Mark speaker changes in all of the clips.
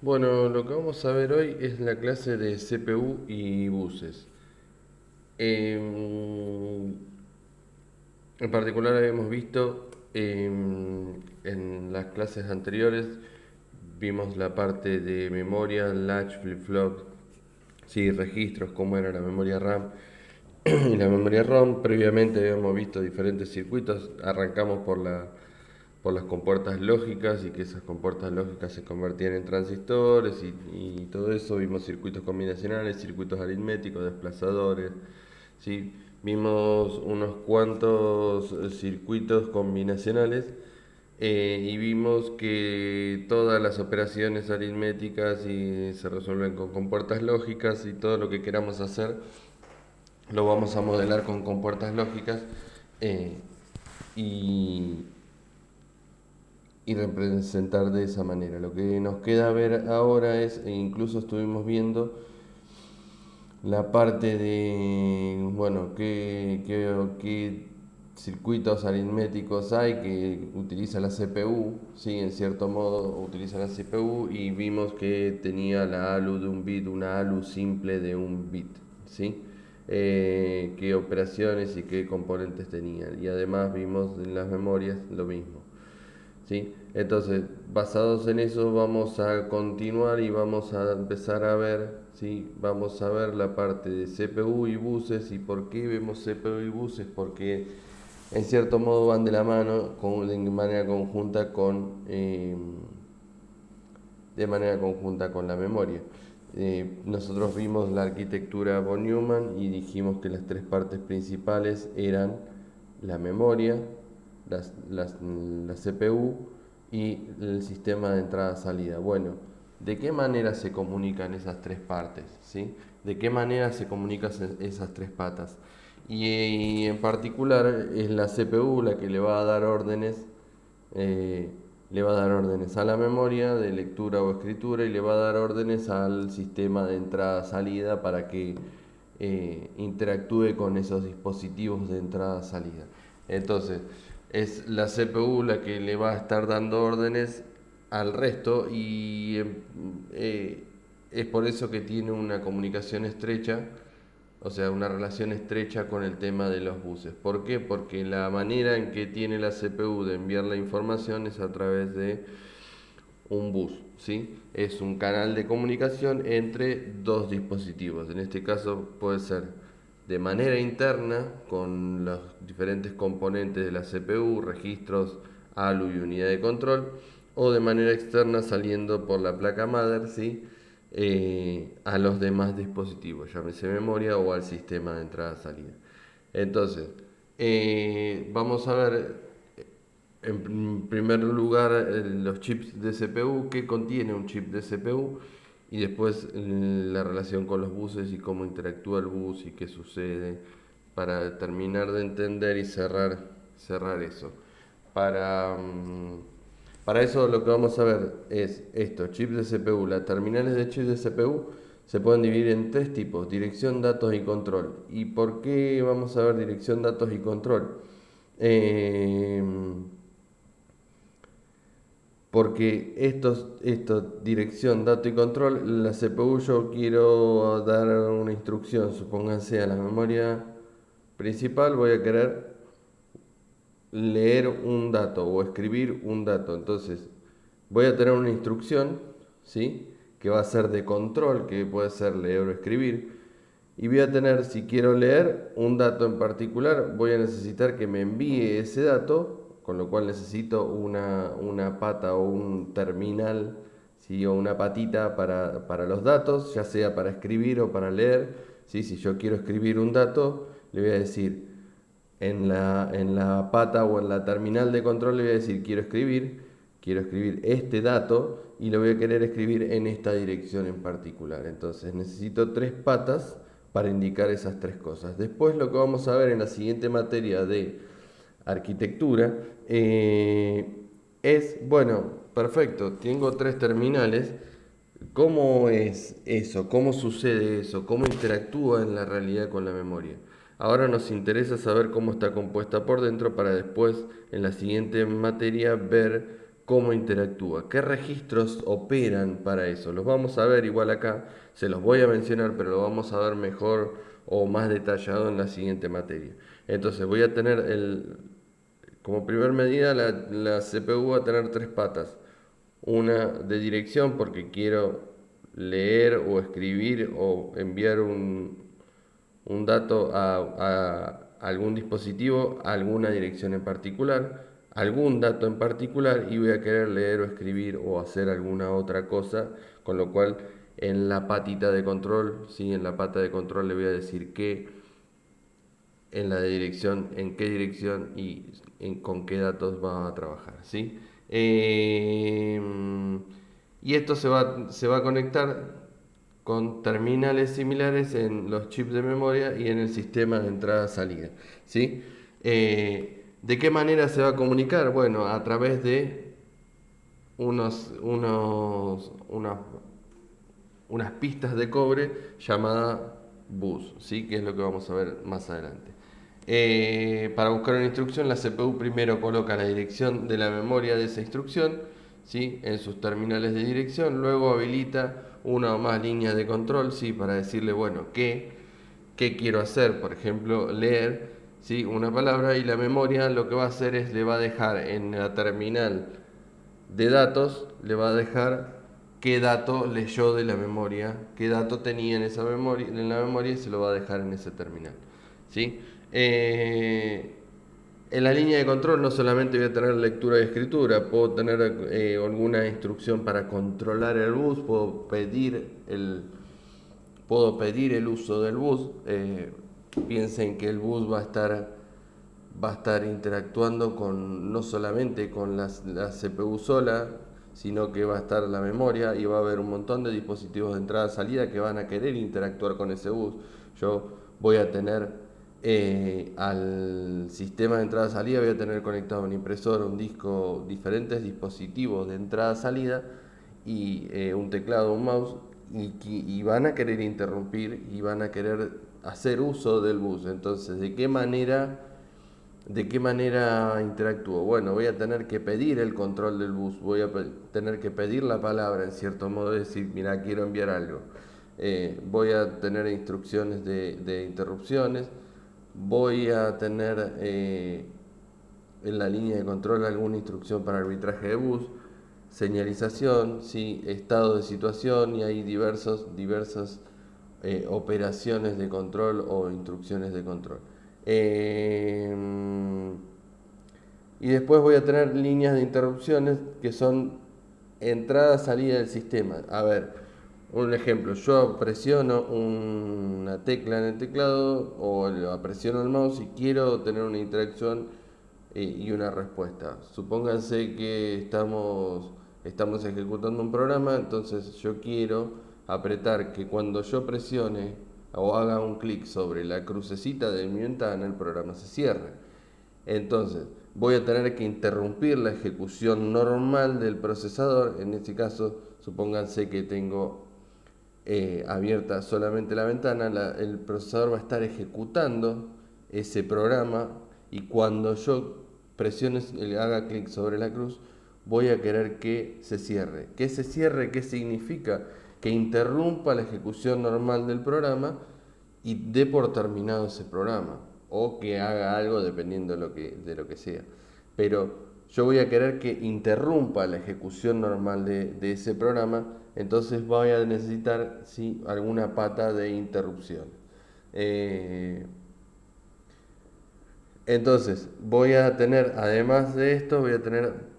Speaker 1: Bueno, lo que vamos a ver hoy es la clase de CPU y buses. En particular habíamos visto en las clases anteriores, vimos la parte de memoria, latch, flip-flop, sí, registros, cómo era la memoria RAM y la memoria ROM. Previamente habíamos visto diferentes circuitos, arrancamos por las compuertas lógicas y que esas compuertas lógicas se convertían en transistores y todo eso. Vimos circuitos combinacionales, circuitos aritméticos, desplazadores, ¿sí? Vimos unos cuantos circuitos combinacionales y vimos que todas las operaciones aritméticas se resuelven con compuertas lógicas y todo lo que queramos hacer lo vamos a modelar con compuertas lógicas eh, y, y representar de esa manera. Lo que nos queda ver ahora es, e incluso estuvimos viendo la parte de, bueno, qué circuitos aritméticos hay que utiliza la CPU, ¿sí? En cierto modo utiliza la CPU y vimos que tenía la ALU de un bit, una ALU simple de un bit, ¿sí? Qué operaciones y qué componentes tenían. Y además vimos en las memorias lo mismo. ¿Sí? Entonces, basados en eso, vamos a continuar y vamos a empezar a ver, ¿sí? Vamos a ver la parte de CPU y buses. ¿Y por qué vemos CPU y buses? Porque en cierto modo van de la mano de manera conjunta de manera conjunta con la memoria. Nosotros vimos la arquitectura von Neumann y dijimos que las tres partes principales eran la memoria, la CPU y el sistema de entrada-salida. Bueno, ¿de qué manera se comunican esas tres partes? ¿Sí? ¿De qué manera se comunican esas tres patas? Y en particular es la CPU la que le va a dar órdenes, eh, le va a dar órdenes a la memoria de lectura o escritura y le va a dar órdenes al sistema de entrada-salida para que interactúe con esos dispositivos de entrada-salida. Entonces, es la CPU la que le va a estar dando órdenes al resto y es por eso que tiene una comunicación estrecha, o sea, una relación estrecha con el tema de los buses. ¿Por qué? Porque la manera en que tiene la CPU de enviar la información es a través de un bus, ¿sí? Es un canal de comunicación entre dos dispositivos. En este caso puede ser de manera interna con los diferentes componentes de la CPU, registros, ALU y unidad de control, o de manera externa saliendo por la placa madre, ¿sí? A los demás dispositivos, llámese memoria o al sistema de entrada-salida. Entonces, vamos a ver en primer lugar los chips de CPU, qué contiene un chip de CPU y después la relación con los buses y cómo interactúa el bus y qué sucede para terminar de entender y cerrar eso. Para, para eso lo que vamos a ver es esto, chips de CPU. Las terminales de chips de CPU se pueden dividir en tres tipos, dirección, datos y control. ¿Y por qué vamos a ver dirección, datos y control? Eh, Porque dirección, dato y control, la CPU yo quiero dar una instrucción, supónganse a la memoria principal, voy a querer leer un dato o escribir un dato. Entonces, voy a tener una instrucción, ¿sí? Que va a ser de control, que puede ser leer o escribir. Y voy a tener, si quiero leer un dato en particular, voy a necesitar que me envíe ese dato, con lo cual necesito una pata o un terminal, ¿sí? O una patita para los datos, ya sea para escribir o para leer. ¿Sí? Si yo quiero escribir un dato, le voy a decir en la pata o en la terminal de control, le voy a decir quiero escribir este dato y lo voy a querer escribir en esta dirección en particular. Entonces necesito tres patas para indicar esas tres cosas. Después lo que vamos a ver en la siguiente materia de arquitectura es, bueno, perfecto, tengo tres terminales. ¿Cómo es eso? ¿Cómo sucede eso? ¿Cómo interactúa en la realidad con la memoria? Ahora nos interesa saber cómo está compuesta por dentro para después, en la siguiente materia, ver cómo interactúa, qué registros operan para eso. Los vamos a ver igual acá, se los voy a mencionar, pero lo vamos a ver mejor o más detallado en la siguiente materia. Entonces voy a tener como primer medida la CPU va a tener tres patas. Una de dirección porque quiero leer o escribir o enviar un dato a algún dispositivo, a alguna dirección en particular, algún dato en particular, y voy a querer leer o escribir o hacer alguna otra cosa, con lo cual en la patita de control, ¿sí? En la pata de control le voy a decir que en la de dirección, en qué dirección y con qué datos va a trabajar, ¿sí? Y esto se va a conectar con terminales similares en los chips de memoria y en el sistema de entrada-salida, ¿sí? ¿De qué manera se va a comunicar? Bueno, a través de unas pistas de cobre llamadas bus, ¿sí? Que es lo que vamos a ver más adelante. Para buscar una instrucción, la CPU primero coloca la dirección de la memoria de esa instrucción, ¿sí? En sus terminales de dirección, luego habilita una o más líneas de control, ¿sí? Para decirle, bueno, qué quiero hacer, por ejemplo, leer, ¿sí? Una palabra, y la memoria lo que va a hacer es le va a dejar en la terminal de datos, le va a dejar qué dato leyó de la memoria, qué dato tenía en esa memoria, en la memoria, y se lo va a dejar en ese terminal, ¿sí? En la línea de control no solamente voy a tener lectura y escritura, puedo tener alguna instrucción para controlar el bus, puedo pedir el uso del bus. Piensen que el bus va a estar interactuando con no solamente con la CPU sola, sino que va a estar la memoria y va a haber un montón de dispositivos de entrada-salida que van a querer interactuar con ese bus. Yo voy a tener al sistema de entrada-salida, voy a tener conectado una impresora, un disco, diferentes dispositivos de entrada-salida y un teclado, un mouse, y van a querer interrumpir y van a querer hacer uso del bus. Entonces, ¿de qué manera interactúo? Bueno, voy a tener que pedir el control del bus, voy a tener que pedir la palabra, en cierto modo, decir, mira, quiero enviar algo. Voy a tener instrucciones de interrupciones, voy a tener en la línea de control alguna instrucción para arbitraje de bus, señalización, ¿sí? Estado de situación, y hay diversas operaciones de control o instrucciones de control. Eh, y después voy a tener líneas de interrupciones que son entrada-salida del sistema. A ver, un ejemplo, yo presiono una tecla en el teclado o presiono el mouse y quiero tener una interacción y una respuesta. Supónganse que estamos ejecutando un programa, entonces yo quiero apretar que cuando yo presione o haga un clic sobre la crucecita de mi ventana, el programa se cierre. Entonces, voy a tener que interrumpir la ejecución normal del procesador. En este caso, supónganse que tengo abierta solamente la ventana, el procesador va a estar ejecutando ese programa, y cuando yo presione, haga clic sobre la cruz, voy a querer que se cierre. Que se cierre, ¿qué significa? Que interrumpa la ejecución normal del programa y dé por terminado ese programa, o que haga algo dependiendo de lo que sea. Pero yo voy a querer que interrumpa la ejecución normal de ese programa, entonces voy a necesitar, ¿sí?, alguna pata de interrupción. Entonces voy a tener, además de esto, voy a tener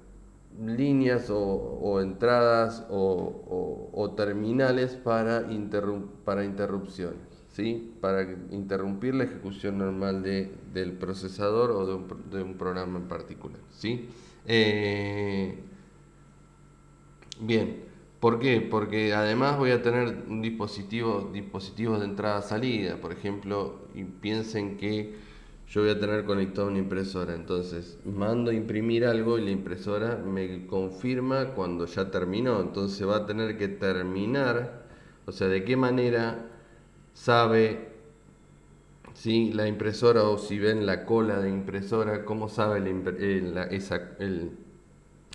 Speaker 1: líneas o entradas o terminales para interrupciones, ¿sí? Para interrumpir la ejecución normal del procesador o de un programa en particular, ¿sí? Bien, ¿por qué? Porque además voy a tener dispositivos de entrada-salida, por ejemplo, y piensen que yo voy a tener conectada una impresora, entonces mando a imprimir algo y la impresora me confirma cuando ya terminó, entonces va a tener que terminar, o sea, ¿de qué manera sabe si la impresora, o si ven la cola de impresora, cómo sabe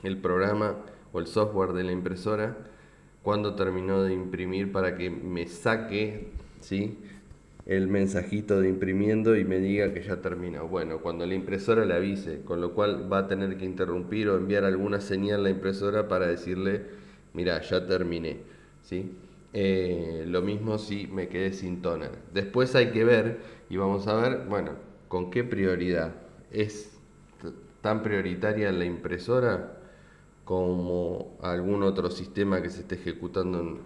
Speaker 1: el programa o el software de la impresora cuando terminó de imprimir para que me saque, ¿sí?, el mensajito de imprimiendo y me diga que ya terminó. Bueno, cuando la impresora le avise, con lo cual va a tener que interrumpir o enviar alguna señal a la impresora para decirle, mira, ya terminé, ¿sí? Lo mismo si me quedé sin toner. Después hay que ver, y vamos a ver, bueno, con qué prioridad. ¿Es tan prioritaria la impresora como algún otro sistema que se esté ejecutando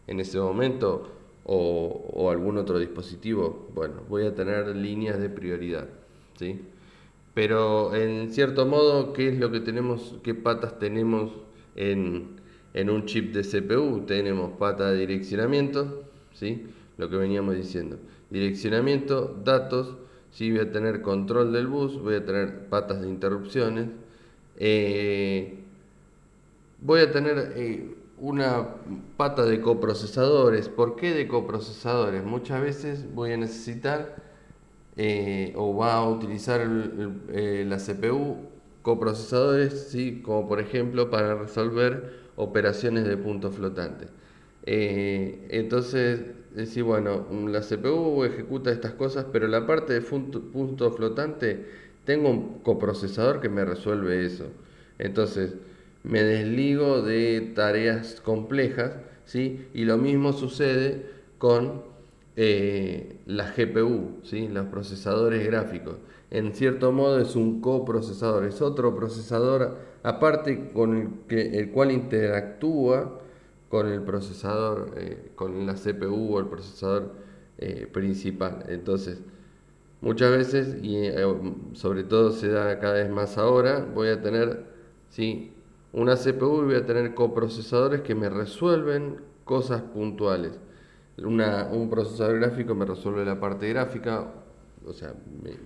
Speaker 1: en ese momento o algún otro dispositivo? Bueno, voy a tener líneas de prioridad, ¿sí? Pero en cierto modo, ¿qué es lo que tenemos, qué patas tenemos en un chip de CPU? Tenemos pata de direccionamiento, ¿sí? Lo que veníamos diciendo. Direccionamiento, datos, ¿sí? Voy a tener control del bus, voy a tener patas de interrupciones. Eh, Voy a tener una pata de coprocesadores. ¿Por qué de coprocesadores? Muchas veces voy a necesitar o va a utilizar la CPU coprocesadores, ¿sí?, como por ejemplo para resolver operaciones de punto flotante. Entonces, decir, bueno, la CPU ejecuta estas cosas, pero la parte de punto flotante, tengo un coprocesador que me resuelve eso. Entonces, me desligo de tareas complejas, ¿sí? Y lo mismo sucede con la GPU, ¿sí?, los procesadores gráficos. En cierto modo es un coprocesador, es otro procesador aparte con el cual interactúa con el procesador, con la CPU o el procesador principal. Entonces, muchas veces, y sobre todo se da cada vez más ahora, voy a tener, ¿sí?, una CPU y voy a tener coprocesadores que me resuelven cosas puntuales. Un procesador gráfico me resuelve la parte gráfica, o sea,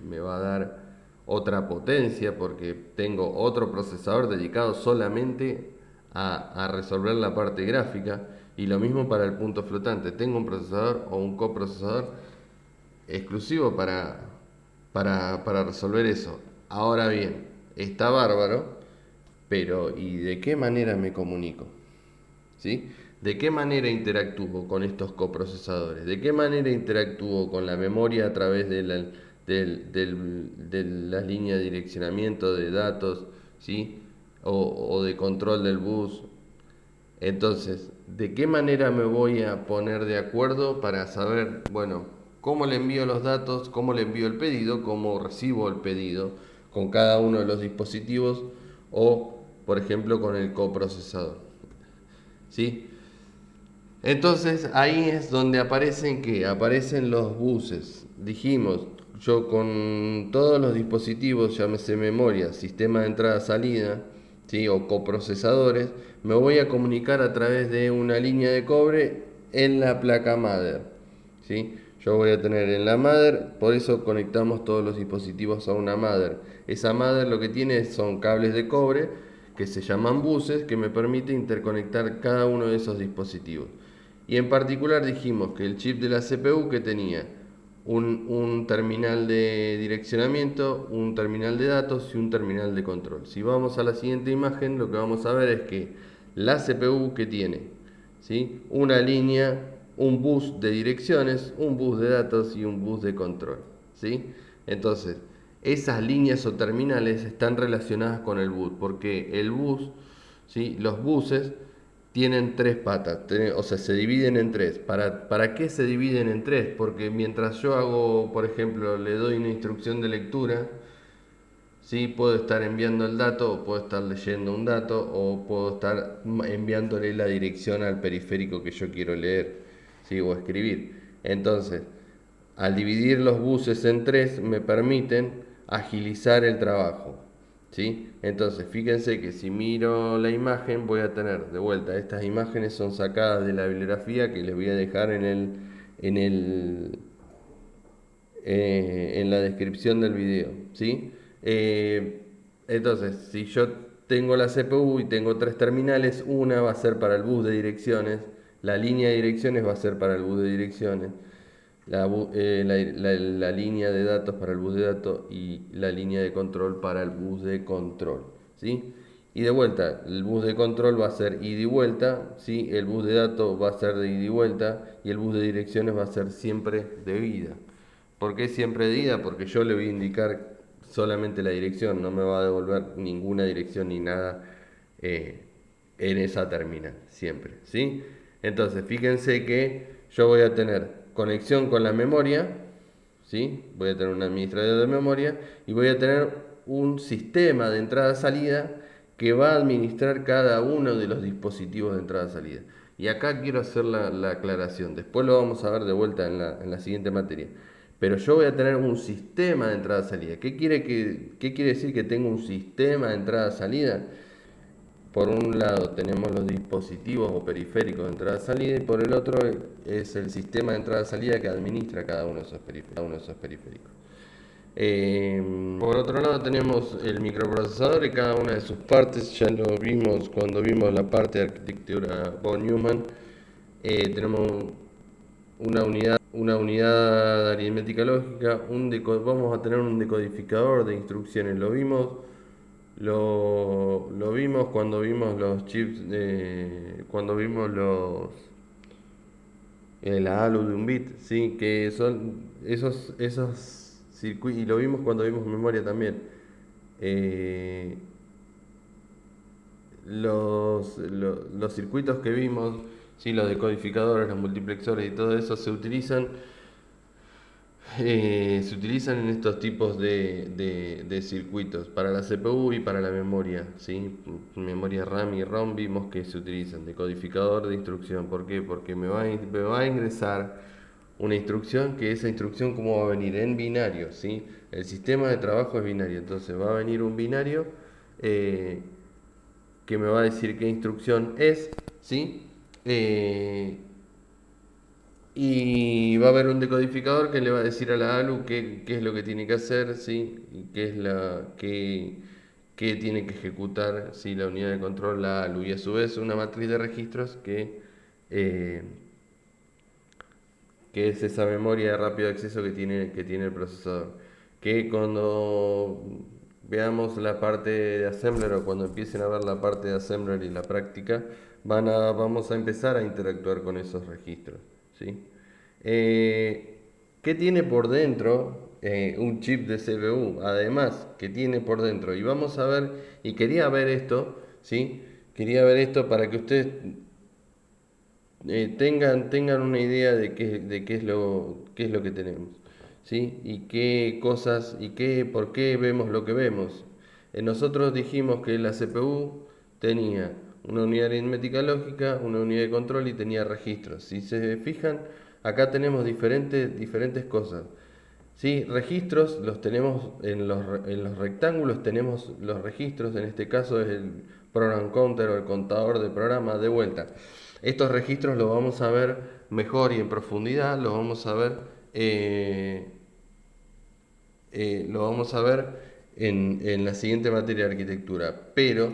Speaker 1: me va a dar otra potencia porque tengo otro procesador dedicado solamente a resolver la parte gráfica. Y lo mismo para el punto flotante. Tengo un procesador o un coprocesador exclusivo para resolver eso. Ahora bien, está bárbaro, pero ¿y de qué manera me comunico? ¿Sí? ¿De qué manera interactúo con estos coprocesadores? ¿De qué manera interactúo con la memoria a través de la línea de direccionamiento de datos, ¿sí?, o de control del bus? Entonces, ¿de qué manera me voy a poner de acuerdo para saber, bueno, cómo le envío los datos, cómo le envío el pedido, cómo recibo el pedido con cada uno de los dispositivos o, por ejemplo, con el coprocesador? ¿Sí? Entonces ahí es donde aparecen los buses. Dijimos, yo con todos los dispositivos, llámese memoria, sistema de entrada-salida, ¿sí?, o coprocesadores, me voy a comunicar a través de una línea de cobre en la placa mother, ¿sí? Yo voy a tener en la mother, por eso conectamos todos los dispositivos a una mother. Esa mother lo que tiene son cables de cobre que se llaman buses que me permite interconectar cada uno de esos dispositivos. Y en particular dijimos que el chip de la CPU que tenía un terminal de direccionamiento, un terminal de datos y un terminal de control. Si vamos a la siguiente imagen, lo que vamos a ver es que la CPU que tiene, ¿sí?, una línea, un bus de direcciones, un bus de datos y un bus de control, ¿sí? Entonces, esas líneas o terminales están relacionadas con el bus, porque el bus, ¿sí?, los buses tienen tres patas, o sea, se dividen en tres. ¿Para qué se dividen en tres? Porque mientras yo hago, por ejemplo, le doy una instrucción de lectura, ¿sí?, puedo estar enviando el dato, o puedo estar leyendo un dato, o puedo estar enviándole la dirección al periférico que yo quiero leer, ¿sí?, o escribir. Entonces, al dividir los buses en tres, me permiten agilizar el trabajo, ¿sí? Entonces, fíjense que si miro la imagen, voy a tener de vuelta, estas imágenes son sacadas de la bibliografía que les voy a dejar en el, en la descripción del video, ¿sí? Entonces, si yo tengo la CPU y tengo tres terminales, una va a ser para el bus de direcciones, la línea de direcciones va a ser para el bus de direcciones, la línea de datos para el bus de datos y la línea de control para el bus de control, ¿sí? Y de vuelta, el bus de control va a ser ida y vuelta, ¿sí? El bus de datos va a ser de ida y vuelta y el bus de direcciones va a ser siempre de ida. ¿Por qué siempre de ida? Porque yo le voy a indicar solamente la dirección, no me va a devolver ninguna dirección ni nada eh, en esa terminal, siempre, ¿sí? Entonces, fíjense que yo voy a tener conexión con la memoria, ¿sí? Voy a tener un administrador de memoria y voy a tener un sistema de entrada-salida que va a administrar cada uno de los dispositivos de entrada-salida. Y acá quiero hacer la aclaración, después lo vamos a ver de vuelta en la siguiente materia. Pero yo voy a tener un sistema de entrada-salida. ¿Qué quiere decir que tengo un sistema de entrada-salida? Por un lado tenemos los dispositivos o periféricos de entrada-salida y por el otro es el sistema de entrada-salida que administra cada uno de esos periféricos. Por otro lado tenemos el microprocesador y cada una de sus partes, ya lo vimos cuando vimos la parte de arquitectura von Neumann. Tenemos una unidad aritmética lógica, vamos a tener un decodificador de instrucciones, lo vimos cuando vimos los chips, cuando vimos la ALU de un bit, ¿sí? Que son esos circuitos, y lo vimos cuando vimos memoria también. Eh, los circuitos que vimos, ¿sí? Los decodificadores, los multiplexores y todo eso se utilizan en estos tipos de circuitos para la CPU y para la memoria, ¿sí? Memoria RAM y ROM vimos que se utilizan, decodificador de instrucción. ¿Por qué? Porque me va a ingresar una instrucción, que esa instrucción cómo va a venir en binario, ¿sí? El sistema de trabajo es binario, entonces va a venir un binario eh, que me va a decir qué instrucción es, ¿sí? Y va a haber un decodificador que le va a decir a la ALU qué es lo que tiene que hacer, ¿sí? Y qué tiene que ejecutar, ¿sí? La unidad de control, la ALU. Y a su vez una matriz de registros eh, que es esa memoria de rápido acceso que tiene el procesador. Que cuando veamos la parte de assembler o cuando empiecen a ver la parte de assembler y la práctica, vamos a empezar a interactuar con esos registros, ¿sí? ¿Qué tiene por dentro un chip de CPU? Además, ¿qué tiene por dentro? Y vamos a ver, y quería ver esto, ¿sí? Quería ver esto para que ustedes tengan una idea de qué es lo que tenemos, ¿sí? Y qué cosas, por qué vemos lo que vemos. Nosotros dijimos que la CPU tenía una unidad aritmética lógica, una unidad de control y tenía registros. Si se fijan, acá tenemos diferentes cosas. ¿Sí? Registros los tenemos en los rectángulos, tenemos los registros, en este caso es el program counter o el contador de programa de vuelta. Estos registros los vamos a ver mejor y en profundidad, lo vamos a ver en la siguiente materia de arquitectura, pero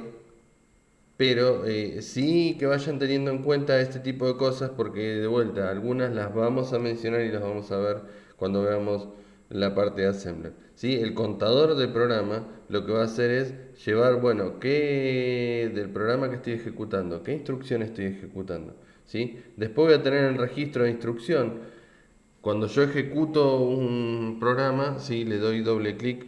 Speaker 1: sí que vayan teniendo en cuenta este tipo de cosas porque de vuelta algunas las vamos a mencionar y las vamos a ver cuando veamos la parte de assembler. ¿Sí? El contador de programa lo que va a hacer es llevar, bueno, qué del programa que estoy ejecutando, qué instrucción estoy ejecutando. ¿Sí? Después voy a tener el registro de instrucción. Cuando yo ejecuto un programa, ¿sí? Le doy doble clic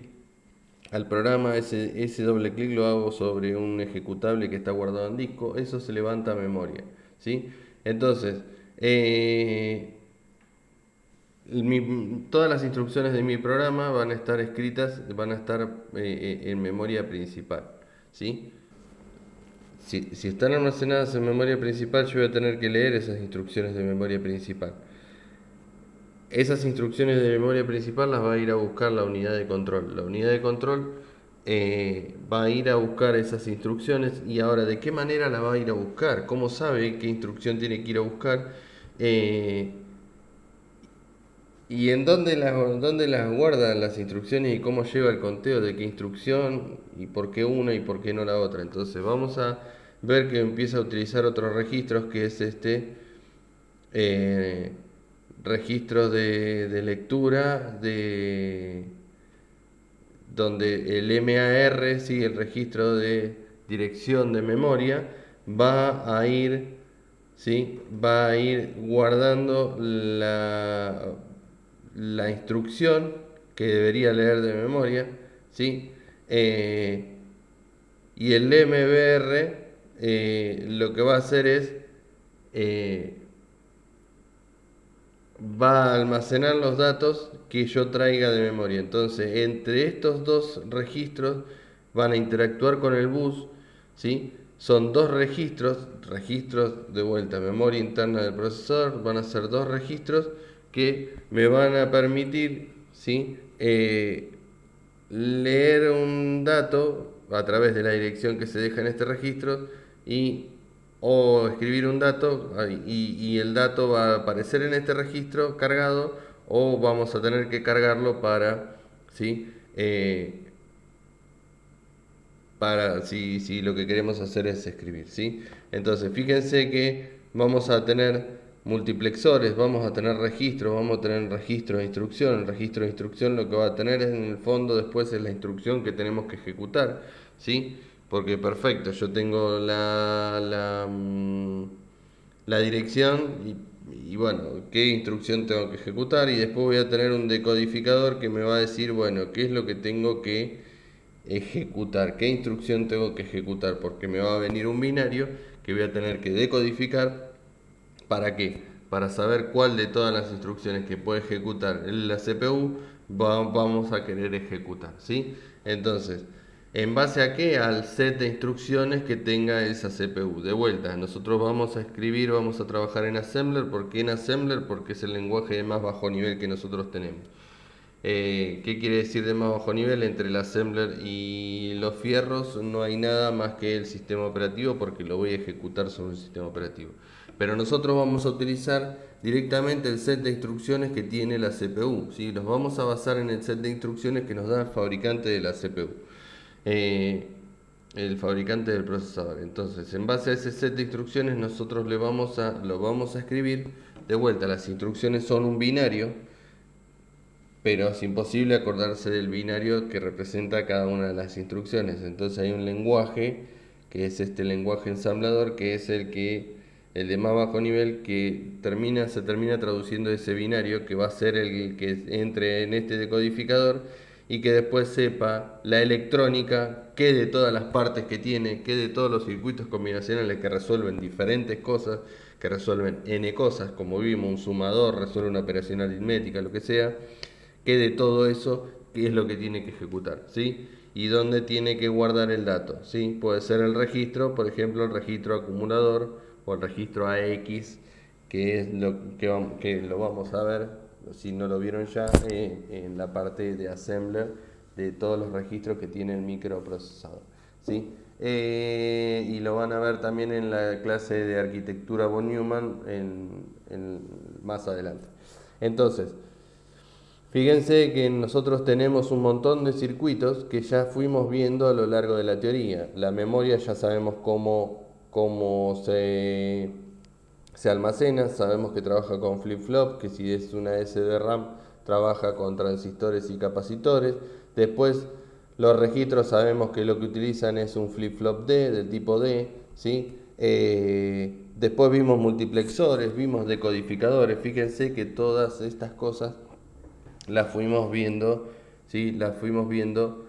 Speaker 1: al programa, ese doble clic lo hago sobre un ejecutable que está guardado en disco, eso se levanta a memoria, ¿sí? Entonces, todas las instrucciones de mi programa van a estar escritas, van a estar en memoria principal, ¿sí? Si están almacenadas en memoria principal, yo voy a tener que leer esas instrucciones de memoria principal. Esas instrucciones de memoria principal las va a ir a buscar la unidad de control. La unidad de control va a ir a buscar esas instrucciones y ahora de qué manera la va a ir a buscar, cómo sabe qué instrucción tiene que ir a buscar eh, y en dónde las guarda las instrucciones y cómo lleva el conteo de qué instrucción y por qué una y por qué no la otra. Entonces vamos a ver que empieza a utilizar otros registros que es eh, registros de lectura donde el MAR, sí, el registro dirección de memoria, va a ir, ¿sí? Va a ir guardando la instrucción que debería leer de memoria, ¿sí? Y el MBR lo que va a hacer es eh, va a almacenar los datos que yo traiga de memoria. Entonces, entre estos dos registros van a interactuar con el bus, ¿sí? Son dos registros de vuelta, memoria interna del procesador, van a ser dos registros que me van a permitir, ¿sí? Leer un dato a través de la dirección que se deja en este registro y o escribir un dato y el dato va a aparecer en este registro cargado o vamos a tener que cargarlo para, ¿sí? Para si lo que queremos hacer es escribir, ¿sí? Entonces, fíjense que vamos a tener multiplexores, vamos a tener registros, vamos a tener registro de instrucción. El registro de instrucción lo que va a tener es, en el fondo, después es la instrucción que tenemos que ejecutar, ¿sí? Porque perfecto, yo tengo la dirección y bueno, qué instrucción tengo que ejecutar, y después voy a tener un decodificador que me va a decir, bueno, qué es lo que tengo que ejecutar, qué instrucción tengo que ejecutar, porque me va a venir un binario que voy a tener que decodificar. ¿Para qué? Para saber cuál de todas las instrucciones que puede ejecutar la CPU vamos a querer ejecutar, ¿sí? Entonces, ¿en base a qué? Al set de instrucciones que tenga esa CPU. De vuelta, nosotros vamos a escribir, vamos a trabajar en Assembler. ¿Por qué en Assembler? Porque es el lenguaje de más bajo nivel que nosotros tenemos. ¿Qué quiere decir de más bajo nivel? Entre el assembler y los fierros no hay nada más que el sistema operativo, porque lo voy a ejecutar sobre un sistema operativo. Pero nosotros vamos a utilizar directamente el set de instrucciones que tiene la CPU, ¿sí? Nos vamos a basar en el set de instrucciones que nos da el fabricante de la CPU. El fabricante del procesador. Entonces, en base a ese set de instrucciones, nosotros lo vamos a escribir. De vuelta, las instrucciones son un binario, pero es imposible acordarse del binario que representa cada una de las instrucciones. Entonces hay un lenguaje, que es este lenguaje ensamblador, que es el de más bajo nivel, que se termina traduciendo ese binario, que va a ser el que entre en este decodificador y que después sepa la electrónica, qué de todas las partes que tiene, qué de todos los circuitos combinacionales que resuelven diferentes cosas, que resuelven n cosas, como vimos, un sumador resuelve una operación aritmética, lo que sea, que de todo eso, qué es lo que tiene que ejecutar, ¿sí? Y dónde tiene que guardar el dato, ¿sí? Puede ser el registro, por ejemplo, el registro acumulador o el registro AX, que es que lo vamos a ver, si no lo vieron ya, en la parte de assembler de todos los registros que tiene el microprocesador, ¿sí? Y lo van a ver también en la clase de arquitectura von Neumann más adelante. Entonces, fíjense que nosotros tenemos un montón de circuitos que ya fuimos viendo a lo largo de la teoría. La memoria ya sabemos cómo se almacena, sabemos que trabaja con flip-flop, que si es una SDRAM trabaja con transistores y capacitores. Después los registros sabemos que lo que utilizan es un flip-flop D, del tipo D, ¿sí? Después vimos multiplexores, vimos decodificadores. Fíjense que todas estas cosas las fuimos viendo, ¿sí? Las fuimos viendo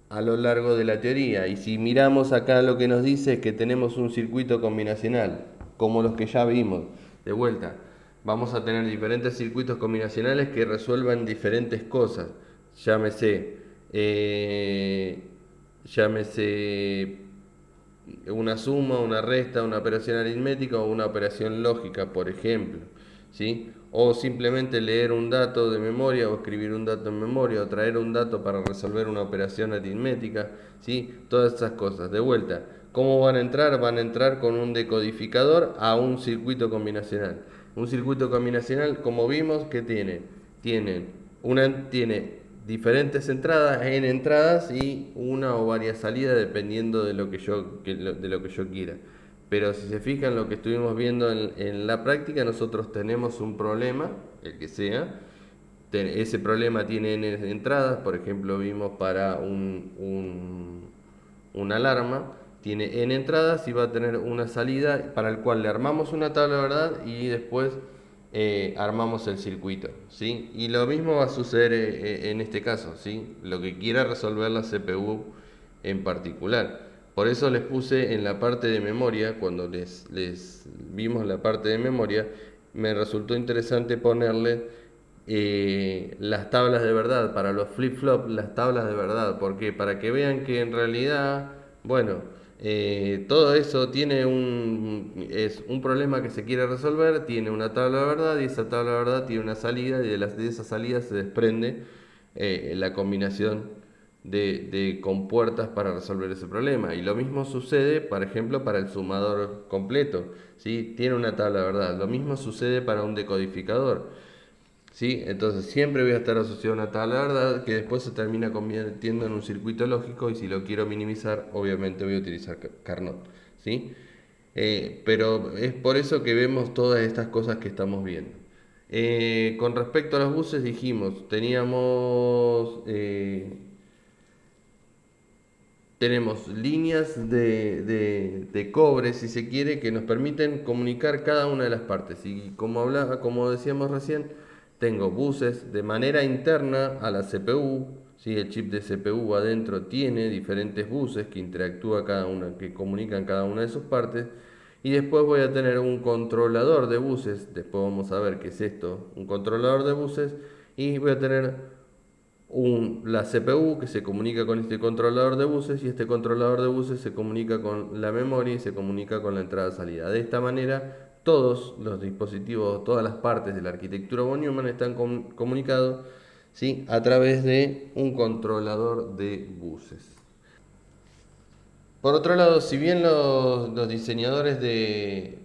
Speaker 1: a lo largo de la teoría. Y si miramos acá, lo que nos dice es que tenemos un circuito combinacional, como los que ya vimos. De vuelta, vamos a tener diferentes circuitos combinacionales que resuelvan diferentes cosas. Llámese, llámese una suma, una resta, una operación aritmética o una operación lógica, por ejemplo, ¿sí? O simplemente leer un dato de memoria o escribir un dato en memoria o traer un dato para resolver una operación aritmética, ¿sí? Todas esas cosas. De vuelta, ¿cómo van a entrar? Van a entrar con un decodificador a un circuito combinacional. Un circuito combinacional, como vimos, que tiene diferentes entradas, n entradas y una o varias salidas dependiendo de lo que yo quiera. Pero si se fijan lo que estuvimos viendo en la práctica, nosotros tenemos un problema, el que sea, ese problema tiene n entradas, por ejemplo, vimos para una alarma, tiene n entradas y va a tener una salida para el cual le armamos una tabla de verdad y después armamos el circuito, ¿sí? Y lo mismo va a suceder en este caso, ¿sí? Lo que quiera resolver la CPU en particular. Por eso les puse en la parte de memoria, cuando les vimos la parte de memoria, me resultó interesante ponerle las tablas de verdad, para los flip-flop, las tablas de verdad, porque para que vean que en realidad, bueno, todo eso es un problema que se quiere resolver, tiene una tabla de verdad y esa tabla de verdad tiene una salida y de esa salida se desprende la combinación de compuertas para resolver ese problema. Y lo mismo sucede, por ejemplo, para el sumador completo, ¿sí? Tiene una tabla de verdad. Lo mismo sucede para un decodificador, ¿sí? Entonces siempre voy a estar asociado a una tabla de verdad que después se termina convirtiendo en un circuito lógico y si lo quiero minimizar, obviamente voy a utilizar Carnot, ¿sí? Pero es por eso que vemos todas estas cosas que estamos viendo. Con respecto a los buses dijimos, tenemos líneas de cobre, si se quiere, que nos permiten comunicar cada una de las partes. Y como decíamos recién, tengo buses de manera interna a la CPU. ¿Sí? El chip de CPU adentro tiene diferentes buses que interactúa cada una, que comunican cada una de sus partes. Y después voy a tener un controlador de buses. Después vamos a ver qué es esto, un controlador de buses. Y voy a tener la CPU que se comunica con este controlador de buses y este controlador de buses se comunica con la memoria y se comunica con la entrada-salida. De esta manera, todos los dispositivos, todas las partes de la arquitectura von Neumann están comunicados, ¿sí? A través de un controlador de buses. Por otro lado, si bien los diseñadores de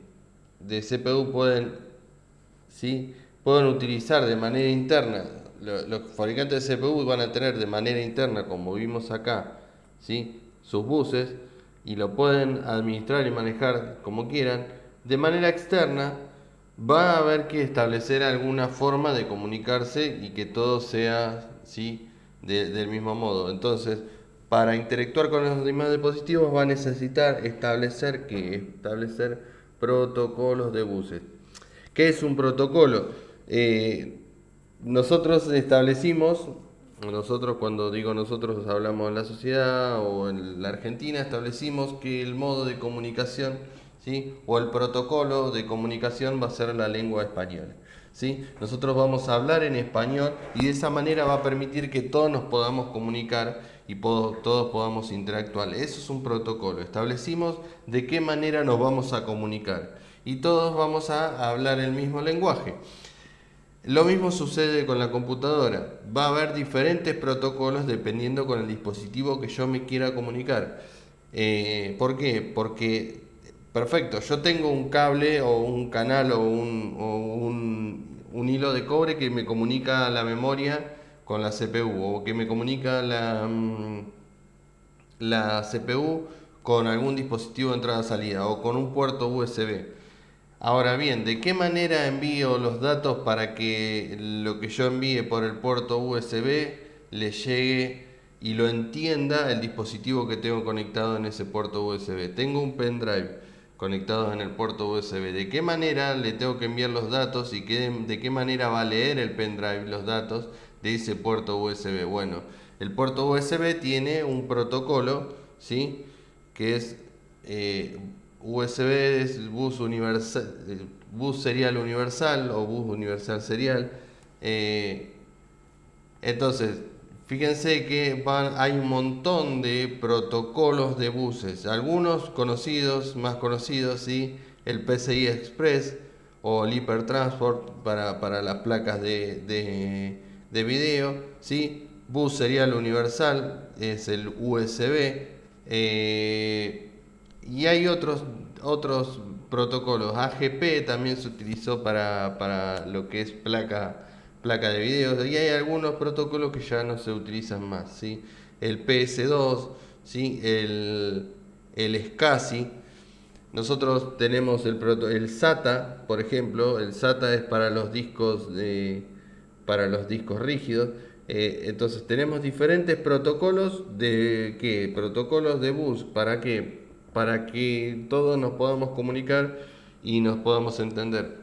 Speaker 1: CPU ¿sí? Pueden utilizar de manera interna, los fabricantes de CPU van a tener de manera interna, como vimos acá, ¿sí? Sus buses y lo pueden administrar y manejar como quieran. De manera externa va a haber que establecer alguna forma de comunicarse y que todo sea, ¿sí? Del mismo modo. Entonces, para interactuar con los demás dispositivos va a necesitar establecer protocolos de buses. ¿Qué es un protocolo? Nosotros establecimos, cuando digo nosotros hablamos en la sociedad o en la Argentina, establecimos que el modo de comunicación, ¿sí? O el protocolo de comunicación va a ser la lengua española, ¿sí? Nosotros vamos a hablar en español y de esa manera va a permitir que todos nos podamos comunicar y todos podamos interactuar. Eso es un protocolo. Establecimos de qué manera nos vamos a comunicar y todos vamos a hablar el mismo lenguaje. Lo mismo sucede con la computadora. Va a haber diferentes protocolos dependiendo con el dispositivo que yo me quiera comunicar. ¿Por qué? Porque, perfecto, yo tengo un cable o un canal o un hilo de cobre que me comunica la memoria con la CPU o que me comunica la CPU con algún dispositivo de entrada-salida o con un puerto USB. Ahora bien, ¿de qué manera envío los datos para que lo que yo envíe por el puerto USB le llegue y lo entienda el dispositivo que tengo conectado en ese puerto USB? Tengo un pendrive conectado en el puerto USB. ¿De qué manera le tengo que enviar los datos y de qué manera va a leer el pendrive los datos de ese puerto USB? Bueno, el puerto USB tiene un protocolo, ¿sí? Que es USB, es bus serial universal o bus universal serial. Entonces, fíjense que hay un montón de protocolos de buses, algunos conocidos, más conocidos, ¿sí? El PCI Express o el Hypertransport para las placas de video, ¿sí? Bus serial universal es el USB. Y hay otros protocolos. AGP también se utilizó para lo que es placa de video. Y hay algunos protocolos que ya no se utilizan más, ¿sí? El PS2, ¿sí? El SCSI. Nosotros tenemos el SATA, por ejemplo. El SATA es para los discos para los discos rígidos. Entonces tenemos diferentes protocolos protocolos de bus, ¿para qué? Para que todos nos podamos comunicar y nos podamos entender.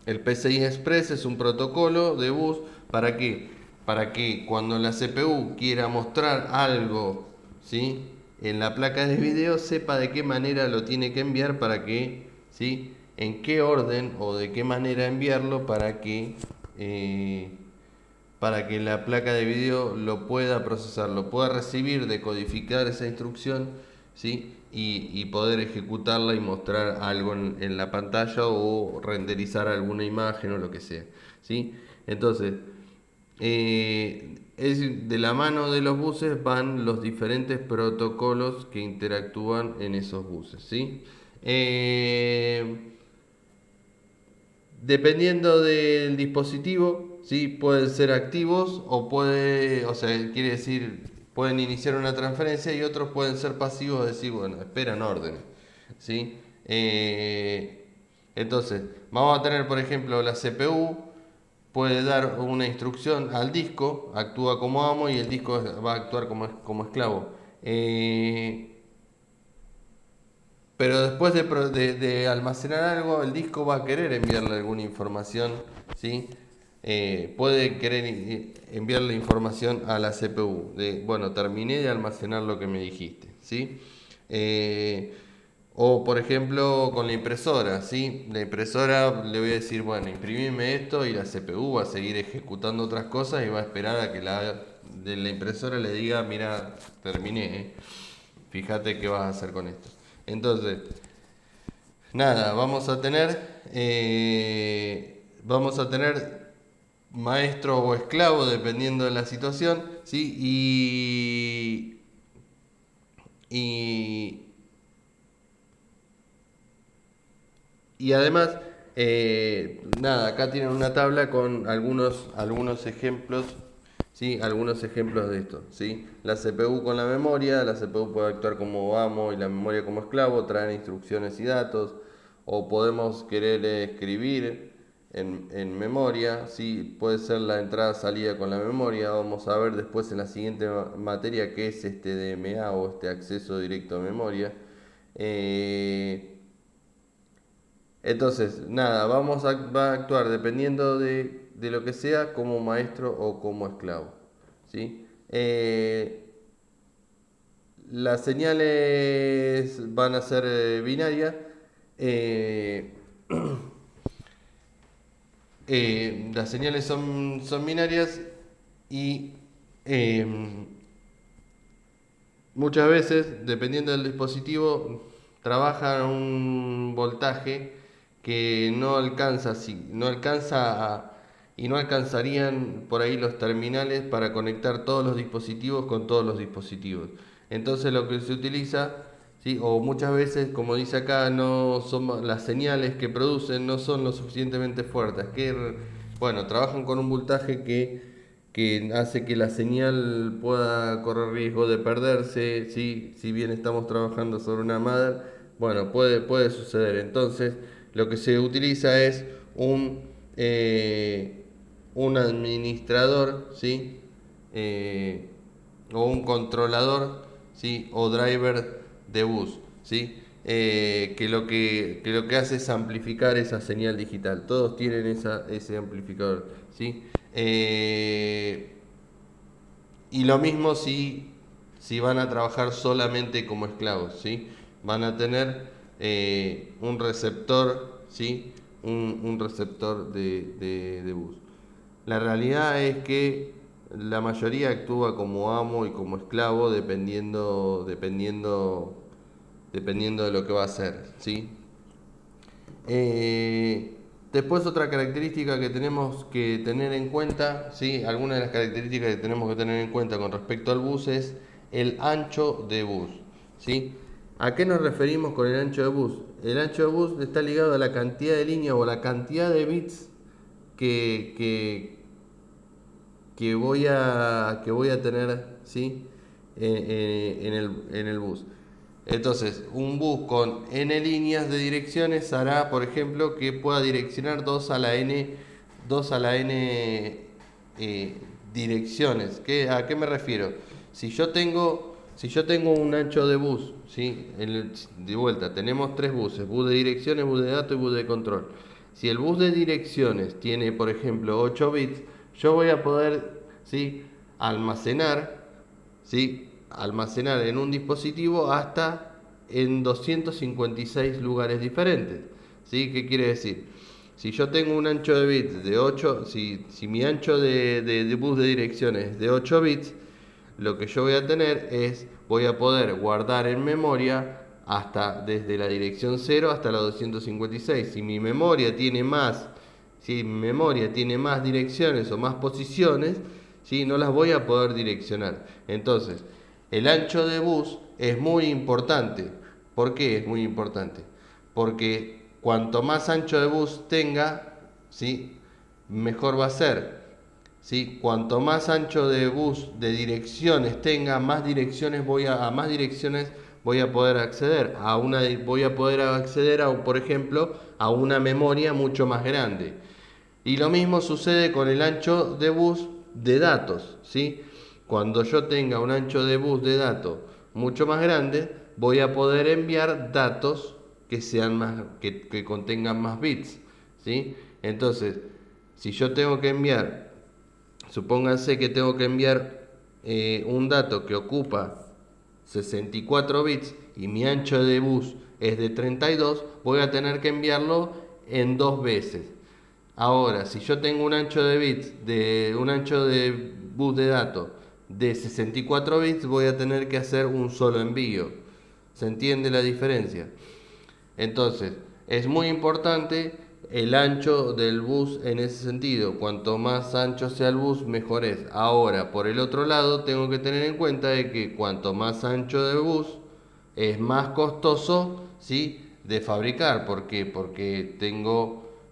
Speaker 1: El PCI Express es un protocolo de bus, ¿para qué? Para que cuando la CPU quiera mostrar algo, ¿sí?, en la placa de video, sepa de qué manera lo tiene que enviar, para que, ¿sí?, en qué orden o de qué manera enviarlo eh, para que la placa de video lo pueda procesar, lo pueda recibir, decodificar esa instrucción, ¿sí?, y poder ejecutarla y mostrar algo en la pantalla o renderizar alguna imagen o lo que sea, ¿sí? Entonces, es de la mano de los buses van los diferentes protocolos que interactúan en esos buses, ¿sí? Dependiendo del dispositivo, ¿sí?, pueden ser activos o sea, quiere decir, pueden iniciar una transferencia, y otros pueden ser pasivos, decir, bueno, esperan órdenes, ¿sí? Entonces, vamos a tener, por ejemplo, la CPU puede dar una instrucción al disco, actúa como amo y el disco va a actuar como esclavo. Pero después de almacenar algo, el disco va a querer enviarle alguna información, ¿sí? Puede querer enviarle información a la CPU de, bueno, terminé de almacenar lo que me dijiste, ¿sí? O por ejemplo con la impresora, ¿sí? La impresora le voy a decir, bueno, imprimime esto, y la CPU va a seguir ejecutando otras cosas y va a esperar a que de la impresora le diga, mira, terminé, fíjate qué vas a hacer con esto. Entonces, nada, vamos a tener maestro o esclavo dependiendo de la situación, ¿sí? Y, y además, nada, acá tienen una tabla con algunos ejemplos, ¿sí? Algunos ejemplos de esto, ¿sí? La CPU con la CPU puede actuar como amo y la memoria como esclavo, traen instrucciones y datos, o podemos querer escribir en memoria, ¿sí? Puede ser la entrada-salida con la memoria. Vamos a ver después en la siguiente materia qué es este DMA, o este acceso directo a memoria. Entonces, nada, va a actuar dependiendo de lo que sea, como maestro o como esclavo, ¿sí? Las señales van a ser binarias. eh, las señales son binarias, y eh, muchas veces, dependiendo del dispositivo, trabaja a un voltaje que no alcanza y no alcanzarían por ahí los terminales para conectar todos los dispositivos con todos los dispositivos. Entonces lo que se utiliza, ¿sí? O muchas veces, como dice acá, no son las señales que producen no son lo suficientemente fuertes, bueno, trabajan con un voltaje que hace que la señal pueda correr riesgo de perderse, ¿sí? Si bien estamos trabajando sobre una madre, bueno, puede suceder. Entonces, lo que se utiliza es eh, un administrador, ¿sí? O un controlador, ¿sí? O driver de bus, ¿sí? Que lo que hace es amplificar esa señal digital. Todos tienen ese amplificador, ¿sí? Y lo mismo si van a trabajar solamente como esclavos, ¿sí? Van a tener un receptor, ¿sí? Un receptor de bus. La realidad es que la mayoría actúa como amo y como esclavo dependiendo de lo que va a hacer, ¿sí? Después, otra característica que tenemos que tener en cuenta, ¿sí? Algunas de las características que tenemos que tener en cuenta con respecto al bus es el ancho de bus, ¿sí? ¿A qué nos referimos con el ancho de bus? El ancho de bus está ligado a la cantidad de líneas o la cantidad de bits que, que, que voy a tener, ¿sí? En el bus. Entonces, un bus con n líneas de direcciones hará, por ejemplo, que pueda direccionar 2 a la n 2 a la n direcciones. ¿A qué me refiero? Si yo tengo un ancho de bus, ¿sí? De vuelta, tenemos 3 buses: bus de direcciones, bus de datos y bus de control. Si el bus de direcciones tiene, por ejemplo, 8 bits, yo voy a poder, ¿sí?, almacenar, ¿sí?, almacenar en un dispositivo hasta en 256 lugares diferentes. ¿Sí? ¿Qué quiere decir? Si yo tengo un ancho de bits de 8, si mi ancho de bus de direcciones es de 8 bits, lo que yo voy a tener voy a poder guardar en memoria hasta desde la dirección 0 hasta la 256. Si mi memoria tiene más direcciones o más posiciones, ¿sí?, no las voy a poder direccionar. Entonces, el ancho de bus es muy importante. ¿Por qué es muy importante? Porque cuanto más ancho de bus tenga, ¿sí?, mejor va a ser. ¿Sí? Cuanto más ancho de bus de direcciones tenga, más direcciones voy a poder acceder. Voy a poder acceder por ejemplo, a una memoria mucho más grande. Y lo mismo sucede con el ancho de bus de datos, ¿sí? Cuando yo tenga un ancho de bus de datos mucho más grande, voy a poder enviar datos que contengan más bits, ¿sí? Entonces, si yo tengo que enviar, supónganse que tengo que enviar un dato que ocupa 64 bits y mi ancho de bus es de 32, voy a tener que enviarlo en 2 veces. Ahora, si yo tengo un ancho de bus de datos de 64 bits, voy a tener que hacer un solo envío. ¿Se entiende la diferencia? Entonces, es muy importante el ancho del bus en ese sentido. Cuanto más ancho sea el bus, mejor es. Ahora, por el otro lado, tengo que tener en cuenta de que cuanto más ancho de bus, es más costoso, ¿sí?, de fabricar. ¿Por qué? Porque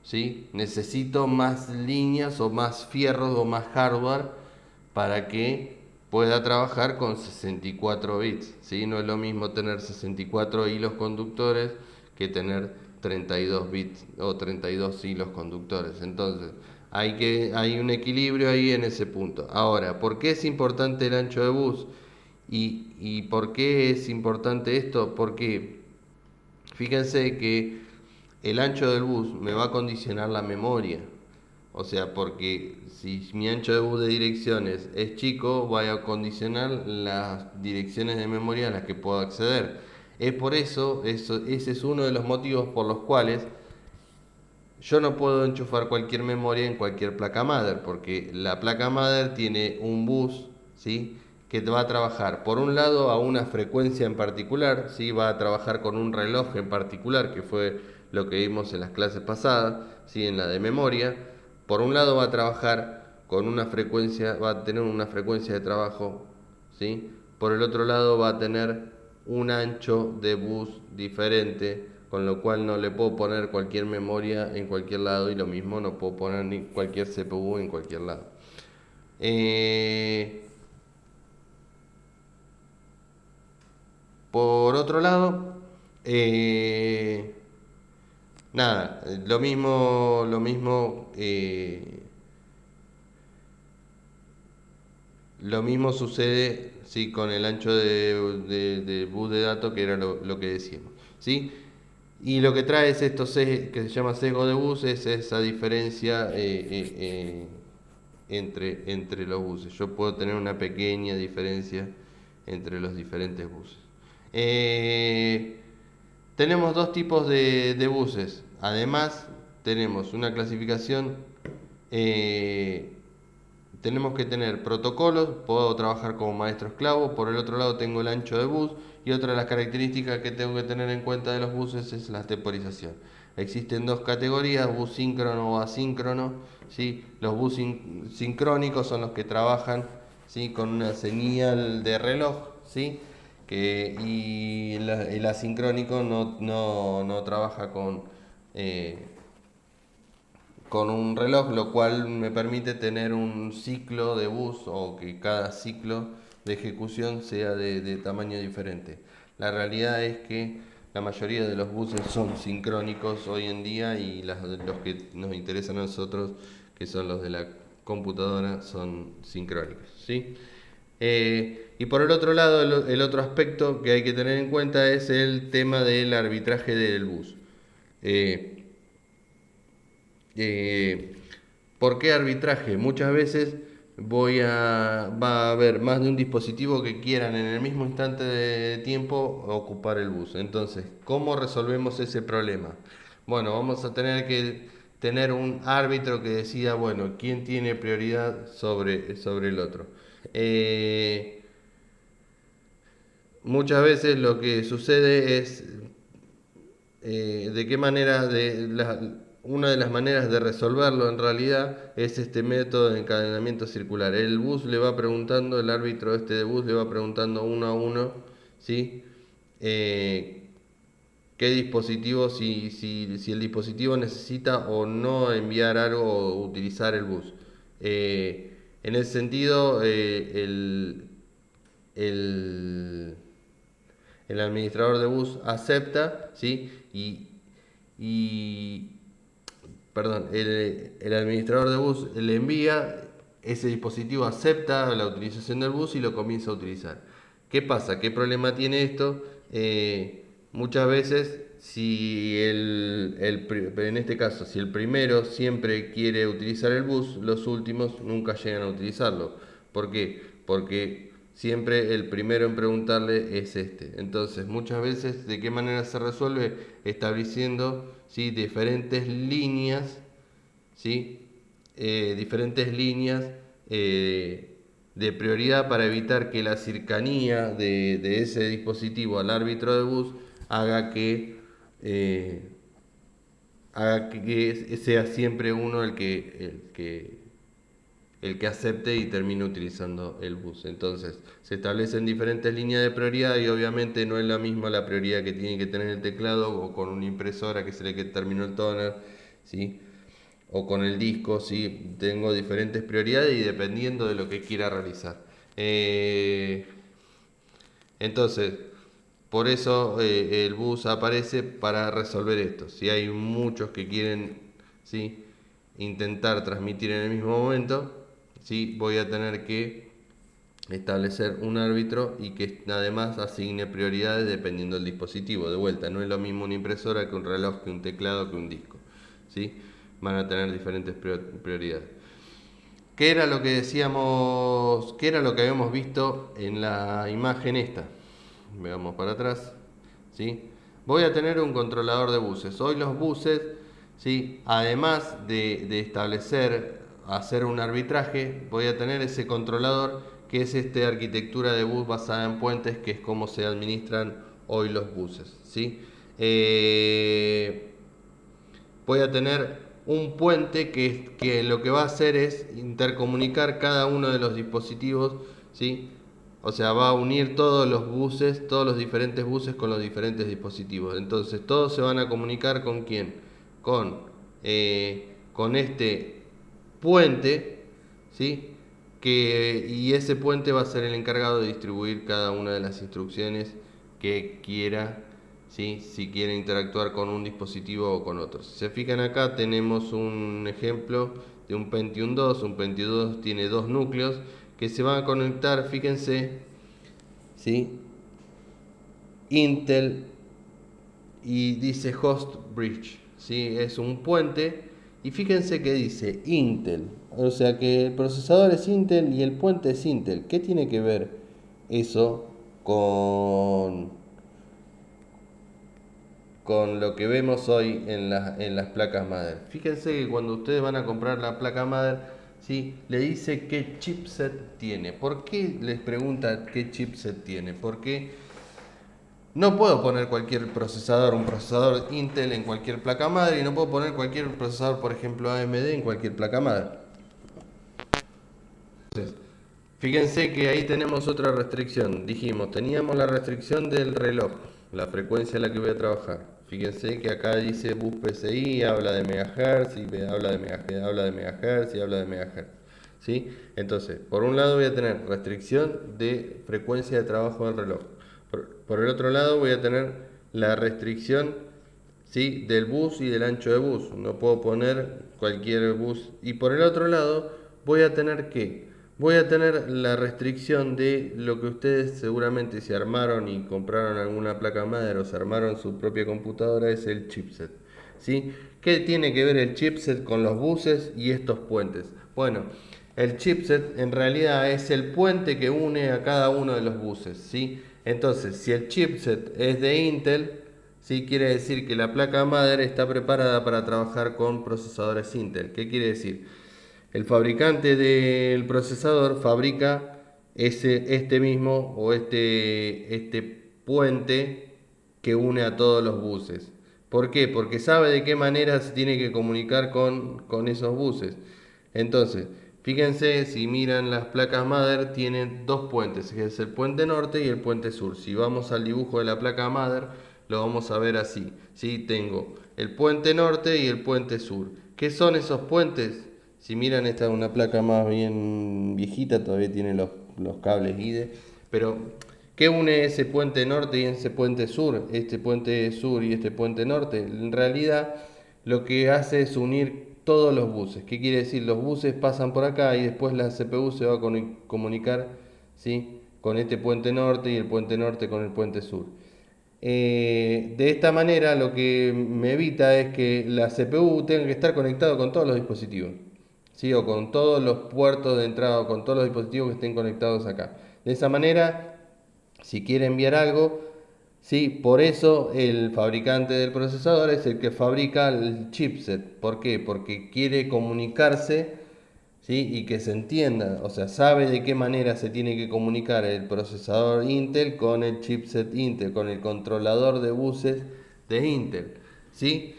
Speaker 1: ¿sí?, necesito más líneas o más fierros o más hardware para que pueda trabajar con 64 bits, ¿sí? No es lo mismo tener 64 hilos conductores que tener 32 bits o 32 hilos conductores. Entonces, hay un equilibrio ahí en ese punto. Ahora, ¿por qué es importante el ancho de bus? ¿Y por qué es importante esto? Porque fíjense que el ancho del bus me va a condicionar la memoria. O sea, porque si mi ancho de bus de direcciones es chico, voy a condicionar las direcciones de memoria a las que puedo acceder. Es por ese es uno de los motivos por los cuales yo no puedo enchufar cualquier memoria en cualquier placa madre, porque la placa madre tiene un bus, ¿sí?, que va a trabajar por un lado a una frecuencia en particular, ¿sí?, va a trabajar con un reloj en particular, que fue lo que vimos en las clases pasadas, ¿sí?, en la de memoria. Por un lado va a trabajar con una frecuencia, va a tener una frecuencia de trabajo, ¿sí? Por el otro lado va a tener un ancho de bus diferente, con lo cual no le puedo poner cualquier memoria en cualquier lado, y lo mismo no puedo poner ni cualquier CPU en cualquier lado. Por otro lado, nada, lo mismo sucede, ¿sí?, con el ancho de bus de datos, que era lo que decíamos, ¿sí? Y lo que trae es que se llama sesgo de bus, es esa diferencia entre los buses. Yo puedo tener una pequeña diferencia entre los diferentes buses. Tenemos 2 tipos de buses. Además, tenemos una clasificación. Tenemos que tener protocolos, puedo trabajar como maestro esclavo. Por el otro lado tengo el ancho de bus, y otra de las características que tengo que tener en cuenta de los buses es la temporización. Existen 2 categorías: bus síncrono o asíncrono, ¿sí? Los bus sincrónicos son los que trabajan, ¿sí?, con una señal de reloj, ¿sí?, y el asincrónico no trabaja con un reloj, lo cual me permite tener un ciclo de bus, o que cada ciclo de ejecución sea de tamaño diferente. La realidad es que la mayoría de los buses son sincrónicos hoy en día, y los que nos interesan a nosotros, que son los de la computadora, son sincrónicos, ¿sí? Y por el otro lado, el otro aspecto que hay que tener en cuenta es el tema del arbitraje del bus. Eh, ¿Por qué arbitraje? Muchas veces va a haber más de un dispositivo que quieran en el mismo instante de tiempo ocupar el bus. Entonces, ¿cómo resolvemos ese problema? Bueno, vamos a tener que tener un árbitro que decida, bueno, quién tiene prioridad sobre el otro. Muchas veces lo que sucede es de qué manera, una de las maneras de resolverlo en realidad es este método de encadenamiento circular. El bus le va preguntando, el árbitro este de bus le va preguntando uno a uno, ¿sí? Eh, qué dispositivo, si el dispositivo necesita o no enviar algo o utilizar el bus. En ese sentido, el el administrador de bus acepta, ¿sí? Y perdón, el administrador de bus le envía, ese dispositivo acepta la utilización del bus y lo comienza a utilizar. ¿Qué pasa? ¿Qué problema tiene esto? Muchas veces, si en este caso, si el primero siempre quiere utilizar el bus, los últimos nunca llegan a utilizarlo. ¿Por qué? Porque siempre el primero en preguntarle es este. Entonces, muchas veces, ¿de qué manera se resuelve? Estableciendo, ¿sí?, diferentes líneas, ¿sí? Diferentes líneas de prioridad para evitar que la cercanía de ese dispositivo al árbitro de bus haga que, eh, haga que sea siempre uno el que acepte y termine utilizando el bus. Entonces, se establecen diferentes líneas de prioridad y obviamente no es la misma la prioridad que tiene que tener el teclado o con una impresora que se le terminó el toner, ¿sí? O con el disco, ¿sí? Tengo diferentes prioridades y dependiendo de lo que quiera realizar. Entonces, por eso el bus aparece para resolver esto. Si hay muchos que quieren, ¿sí?, intentar transmitir en el mismo momento, ¿sí?, voy a tener que establecer un árbitro y que además asigne prioridades dependiendo del dispositivo. De vuelta, no es lo mismo una impresora que un reloj, que un teclado, que un disco, ¿sí? Van a tener diferentes prioridades. ¿Qué era lo que decíamos? ¿Qué era lo que habíamos visto en la imagen esta? Veamos para atrás, ¿sí? Voy a tener un controlador de buses. Hoy los buses, ¿sí?, además de establecer, hacer un arbitraje, voy a tener ese controlador que es esta arquitectura de bus basada en puentes, que es como se administran hoy los buses, ¿sí? Voy a tener un puente que lo que va a hacer es intercomunicar cada uno de los dispositivos, ¿sí? O sea, va a unir todos los buses, todos los diferentes buses con los diferentes dispositivos. Entonces, todos se van a comunicar ¿con quién? Con este puente, ¿sí? Y ese puente va a ser el encargado de distribuir cada una de las instrucciones que quiera, ¿sí?, si quiere interactuar con un dispositivo o con otro. Si se fijan acá tenemos un ejemplo de un Pentium 2. Un Pentium 2 tiene dos núcleos que se van a conectar, fíjense, ¿sí?, Intel, y dice Host Bridge, ¿sí?, es un puente, y fíjense que dice Intel, o sea que el procesador es Intel y el puente es Intel. ¿Qué tiene que ver eso con lo que vemos hoy en las placas madre? Fíjense que cuando ustedes van a comprar la placa madre, ¿sí?, le dice qué chipset tiene. ¿Por qué les pregunta qué chipset tiene? Porque no puedo poner cualquier procesador, un procesador Intel en cualquier placa madre, y no puedo poner cualquier procesador, por ejemplo AMD, en cualquier placa madre. Entonces, fíjense que ahí tenemos otra restricción. Dijimos, teníamos la restricción del reloj, la frecuencia en la que voy a trabajar. Fíjense que acá dice bus PCI, habla de megahertz, y habla de megahertz, habla de megahertz y habla de megahertz, ¿sí? Entonces, por un lado voy a tener restricción de frecuencia de trabajo del reloj. Por el otro lado voy a tener la restricción ¿sí? Del bus y del ancho de bus. No puedo poner cualquier bus. Y por el otro lado, voy a tener que, voy a tener la restricción de lo que ustedes seguramente se armaron y compraron alguna placa madre o se armaron su propia computadora, es el chipset. ¿Sí? ¿Qué tiene que ver el chipset con los buses y estos puentes? Bueno, el chipset en realidad es el puente que une a cada uno de los buses, ¿sí? Entonces, si el chipset es de Intel, ¿sí? Quiere decir que la placa madre está preparada para trabajar con procesadores Intel. ¿Qué quiere decir? El fabricante del procesador fabrica este mismo o este puente que une a todos los buses. ¿Por qué? Porque sabe de qué manera se tiene que comunicar con esos buses. Entonces, fíjense, si miran las placas madre, tienen dos puentes, que es el puente norte y el puente sur. Si vamos al dibujo de la placa madre, lo vamos a ver así. ¿Sí? Tengo el puente norte y el puente sur. ¿Qué son esos puentes? Si miran, esta es una placa más bien viejita, todavía tiene los cables IDE, pero ¿qué une ese puente norte y ese puente sur? Este puente sur y este puente norte. En realidad, lo que hace es unir todos los buses. ¿Qué quiere decir? Los buses pasan por acá y después la CPU se va a comunicar, ¿sí? Con este puente norte y el puente norte con el puente sur. De esta manera lo que me evita es que la CPU tenga que estar conectado con todos los dispositivos, ¿sí? O con todos los puertos de entrada, o con todos los dispositivos que estén conectados acá. De esa manera, si quiere enviar algo, ¿sí? Por eso el fabricante del procesador es el que fabrica el chipset. ¿Por qué? Porque quiere comunicarse, ¿sí? Y que se entienda, o sea, sabe de qué manera se tiene que comunicar el procesador Intel con el chipset Intel, con el controlador de buses de Intel, ¿sí?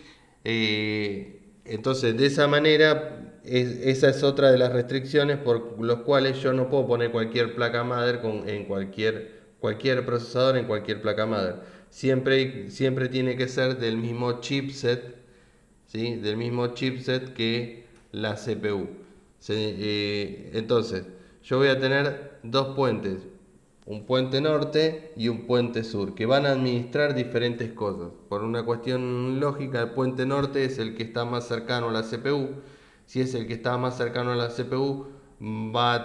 Speaker 1: Entonces, de esa manera, esa es otra de las restricciones por las cuales yo no puedo poner cualquier placa madre en cualquier procesador en cualquier placa madre. Siempre tiene que ser del mismo chipset, ¿sí? Del mismo chipset que la CPU. Entonces, yo voy a tener dos puentes, un puente norte y un puente sur, que van a administrar diferentes cosas. Por una cuestión lógica, el puente norte es el que está más cercano a la CPU. Si es el que está más cercano a la CPU, va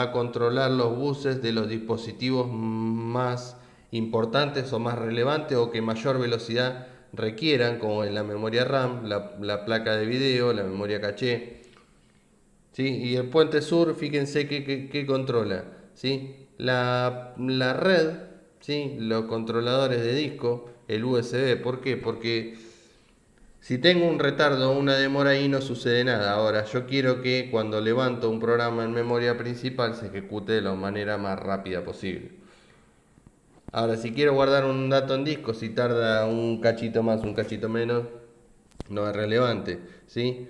Speaker 1: a controlar los buses de los dispositivos más importantes o más relevantes o que mayor velocidad requieran, como en la memoria RAM, la placa de video, la memoria caché. ¿Sí? Y el puente sur, fíjense que controla, ¿sí? La red, ¿sí? Los controladores de disco, el USB. ¿Por qué? Porque si tengo un retardo o una demora ahí no sucede nada. Ahora, yo quiero que cuando levanto un programa en memoria principal se ejecute de la manera más rápida posible. Ahora, si quiero guardar un dato en disco, si tarda un cachito más, un cachito menos, no es relevante, ¿sí?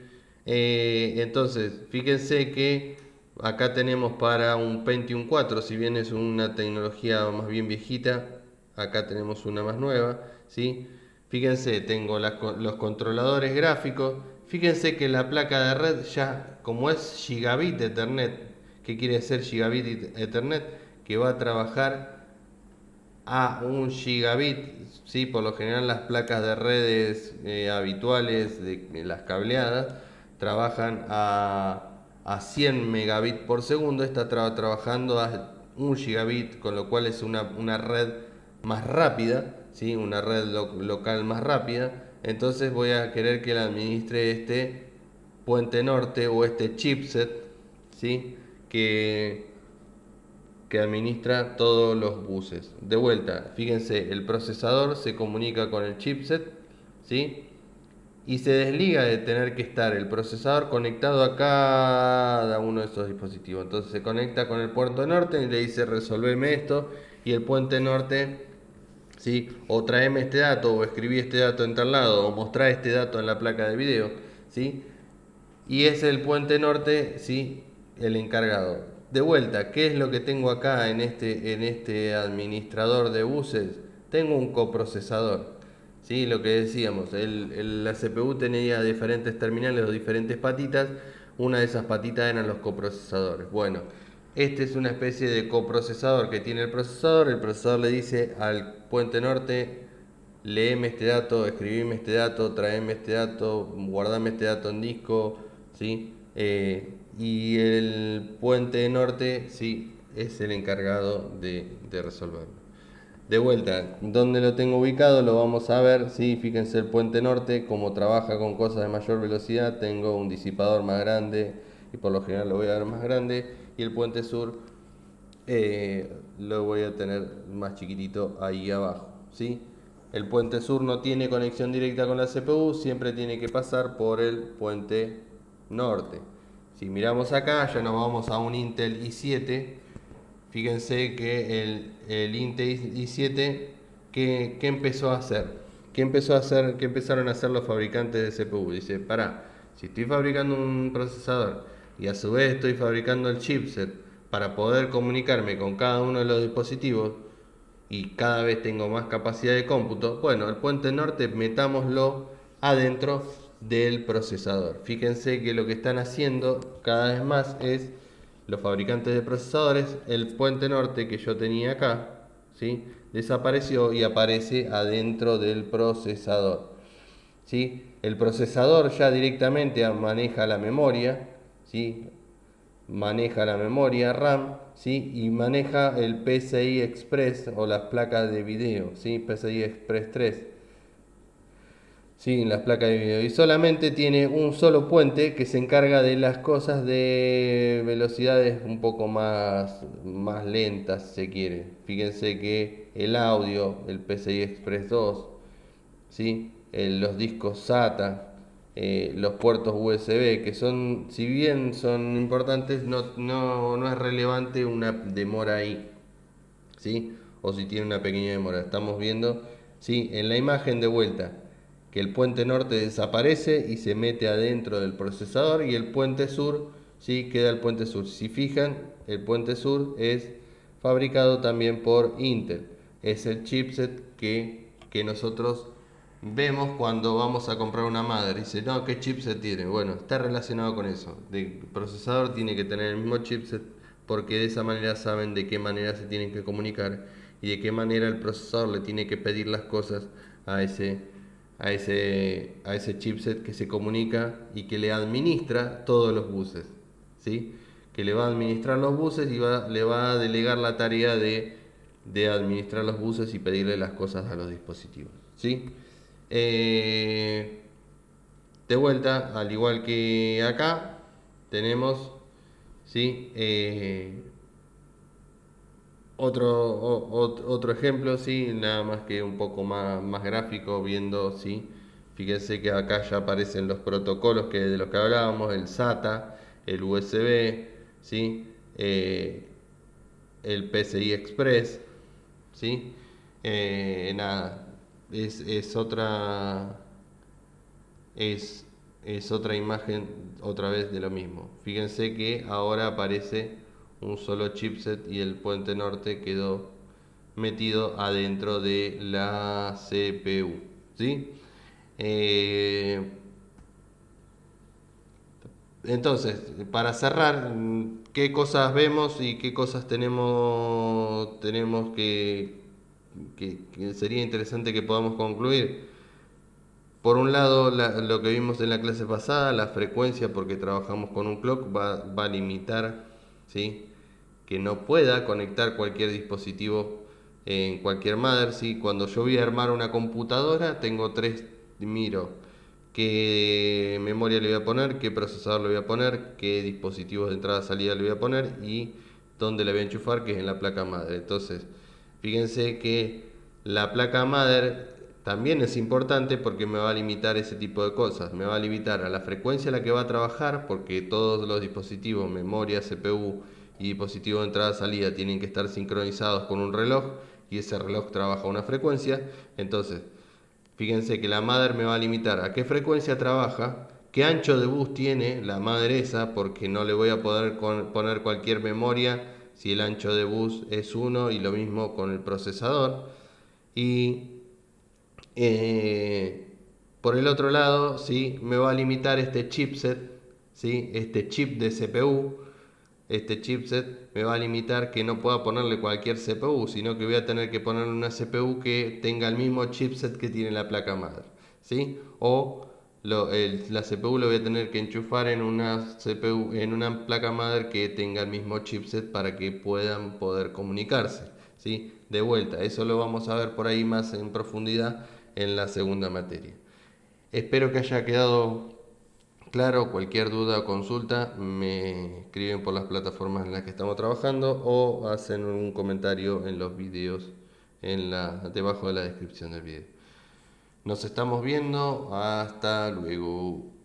Speaker 1: Entonces, fíjense que acá tenemos para un Pentium 4, si bien es una tecnología más bien viejita, acá tenemos una más nueva, ¿sí? Fíjense, tengo los controladores gráficos, fíjense que la placa de red ya, como es Gigabit Ethernet, ¿qué quiere decir Gigabit Ethernet? Que va a trabajar a un gigabit, ¿sí? Por lo general las placas de redes habituales de las cableadas trabajan a 100 megabits por segundo. Esta trabajando a 1 gigabit, con lo cual es una red más rápida, ¿sí? Una red local más rápida. Entonces voy a querer que la administre este puente norte o este chipset, ¿sí? que administra todos los buses. De vuelta, fíjense, el procesador se comunica con el chipset, ¿sí? Y se desliga de tener que estar el procesador conectado a cada uno de esos dispositivos. Entonces se conecta con el puerto norte y le dice resolveme esto, y el puente norte, ¿sí? O traeme este dato, o escribí este dato en tal lado, o mostrá este dato en la placa de video, ¿sí? Y es el puente norte, ¿sí? El encargado. De vuelta, ¿qué es lo que tengo acá en este administrador de buses? Tengo un coprocesador, ¿sí? Lo que decíamos, la CPU tenía diferentes terminales o diferentes patitas. Una de esas patitas eran los coprocesadores. Bueno, este es una especie de coprocesador que tiene el procesador le dice al puente norte léeme este dato, escribime este dato, traeme este dato, guardame este dato en disco, ¿sí? Y el puente norte, sí, es el encargado de resolverlo. De vuelta, ¿dónde lo tengo ubicado? Lo vamos a ver, ¿sí? Fíjense el puente norte, como trabaja con cosas de mayor velocidad, tengo un disipador más grande y por lo general lo voy a ver más grande. Y el puente sur lo voy a tener más chiquitito ahí abajo, ¿sí? El puente sur no tiene conexión directa con la CPU, siempre tiene que pasar por el puente norte. Si miramos acá, ya nos vamos a un Intel i7. Fíjense que el Intel i7, ¿qué empezó a hacer? ¿Qué empezó a hacer? ¿Qué empezaron a hacer los fabricantes de CPU? Dice, pará, si estoy fabricando un procesador y a su vez estoy fabricando el chipset para poder comunicarme con cada uno de los dispositivos y cada vez tengo más capacidad de cómputo, bueno, el puente norte metámoslo adentro del procesador. Fíjense que lo que están haciendo cada vez más es los fabricantes de procesadores, el puente norte que yo tenía acá, ¿sí? Desapareció y aparece adentro del procesador, ¿sí? El procesador ya directamente maneja la memoria, ¿sí? Maneja la memoria RAM, ¿sí? Y maneja el PCI Express o las placas de video, ¿sí? PCI Express 3. Sí, las placas de video. Y solamente tiene un solo puente que se encarga de las cosas de velocidades un poco más lentas, si se quiere. Fíjense que el audio, el PCI Express 2, ¿sí? Los discos SATA, los puertos USB, que son, si bien son importantes, no es relevante una demora ahí, ¿sí? O si tiene una pequeña demora. Estamos viendo, ¿sí? En la imagen de vuelta que el puente norte desaparece y se mete adentro del procesador y el puente sur, ¿sí? Queda el puente sur. Si fijan, el puente sur es fabricado también por Intel. Es el chipset que nosotros vemos cuando vamos a comprar una madre. Dice, no, ¿qué chipset tiene? Bueno, está relacionado con eso. El procesador tiene que tener el mismo chipset porque de esa manera saben de qué manera se tienen que comunicar y de qué manera el procesador le tiene que pedir las cosas a ese chipset que se comunica y que le administra todos los buses, ¿sí? Que le va a administrar los buses y le va a delegar la tarea de administrar los buses y pedirle las cosas a los dispositivos, ¿sí? Eh, de vuelta, al igual que acá, tenemos, ¿sí? Otro ejemplo, sí, nada más que un poco más gráfico, viendo, sí. Fíjense que acá ya aparecen los protocolos de los que hablábamos, el SATA, el USB, ¿sí? El PCI Express, ¿sí? Nada, es otra es, es otra imagen otra vez de lo mismo. Fíjense que ahora aparece un solo chipset y el puente norte quedó metido adentro de la CPU, ¿sí? Eh, entonces, para cerrar, ¿qué cosas vemos y qué cosas tenemos que sería interesante que podamos concluir? Por un lado, lo que vimos en la clase pasada, la frecuencia, porque trabajamos con un clock, va a limitar, ¿sí? Que no pueda conectar cualquier dispositivo en cualquier mother, ¿sí? Cuando yo voy a armar una computadora, tengo miro qué memoria le voy a poner, qué procesador le voy a poner, qué dispositivos de entrada y salida le voy a poner y dónde le voy a enchufar, que es en la placa madre. Entonces, fíjense que la placa madre también es importante porque me va a limitar ese tipo de cosas. Me va a limitar a la frecuencia a la que va a trabajar, porque todos los dispositivos, memoria, CPU y dispositivo de entrada-salida tienen que estar sincronizados con un reloj y ese reloj trabaja a una frecuencia. Entonces, fíjense que la madre me va a limitar a qué frecuencia trabaja, qué ancho de bus tiene la madre esa, porque no le voy a poder poner cualquier memoria si el ancho de bus es 1 y lo mismo con el procesador. Y por el otro lado, ¿sí? Me va a limitar este chipset, ¿sí? Este chip de CPU, este chipset me va a limitar que no pueda ponerle cualquier CPU, sino que voy a tener que ponerle una CPU que tenga el mismo chipset que tiene la placa madre, ¿sí? O la CPU lo voy a tener que enchufar en una CPU, en una placa madre que tenga el mismo chipset para que puedan poder comunicarse, ¿sí? De vuelta, eso lo vamos a ver por ahí más en profundidad en la segunda materia. Espero que haya quedado claro. Cualquier duda o consulta me escriben por las plataformas en las que estamos trabajando o hacen un comentario en los videos debajo de la descripción del video. Nos estamos viendo, hasta luego.